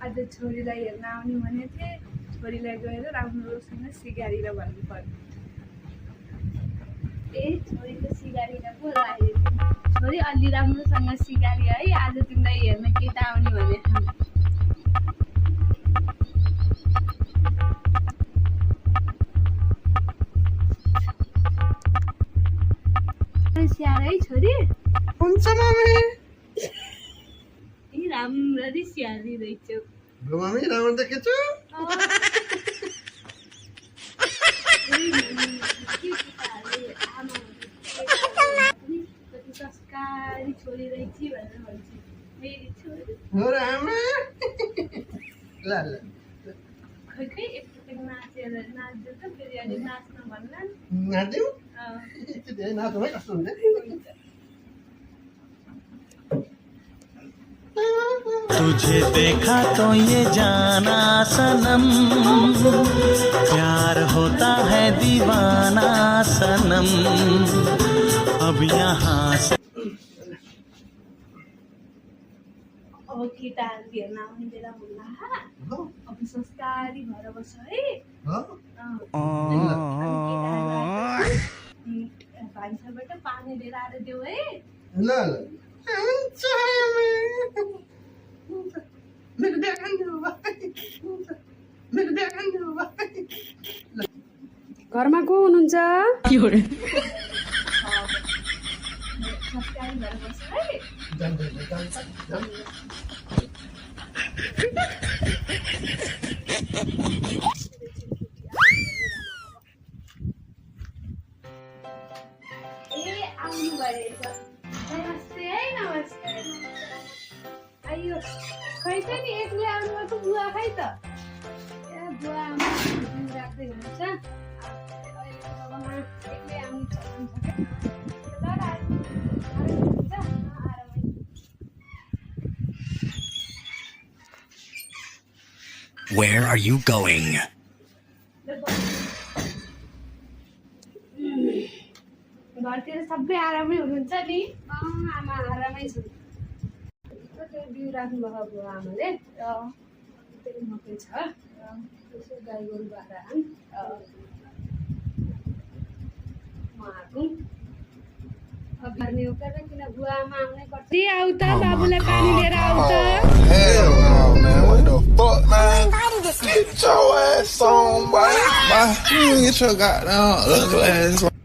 आज छोरीलाई हेर्न आउने भनेको थिएँ, छोरीलाई गएर राम्रोसँग सिगारेर भन्नु पर्यो। ए छोरीले सिगारेर पो लाग्यो, छोरी अलि राम्रोसँग सिगारी है, आज तिमीलाई हेर्न केटा आउने भनेको स्याहार है छोरी। हुन्छ मम्मी। ए राम्ररी स्याहारी रहेछौ मम्मी, राम्रो देखेछु। कति संस्कारी छोरी रहेछ भनेर भन्छ मेरी छोरी। हो र आमा। ल ल खै खै एकपटक नाचेर नाच्दै त फेरि अलि नाच्न भन्ला नाच्यौ। धेरै नाच्नु है, कस्तो हुन्छ। तुझे देखा तो ये जाना सनम, प्यार होता है दीवाना सनम, अब यहाँ से अब केटाहरू हेर्न आउने बेला होला, अब संस्कारी भएर बस्छ है। भान्साबाट पानी लिएर आएर देऊ है। ल ल हुन्छ आमा। मेरो बिहा खानु भाइ, मेरो बिहा खानु भाइ। घरमा को हुनुहुन्छ? संस्कारी भएर बस्छ है। ए आउनु भएछ। नमस्ते है, नमस्ते। आइयो खै त नि एक्लै आउनुभएको बुवा खै त। ए बुवा आमा राख्दै हुनुहुन्छ। अहिले बाबामा एक्लै आउनु सक्नुहुन्छ क्या। ल हुन्छ आरामै। Where are you going? घरतिर सबै आरामै हुनुहुन्छ नि? आमा आरामै छु। बिउ राख्नुभएको बुवा आमाले त्यही मकै छ, यसो गाई गोरु बाख्रा म आएको गर्ने हो तर किन बुवा आमा आउनै पर्छ। आऊ त बाबुलाई पानी लिएर आऊ त। Hell no, man. What the fuck, man? Get your ass on, boy. You get your goddamn ugly ass on.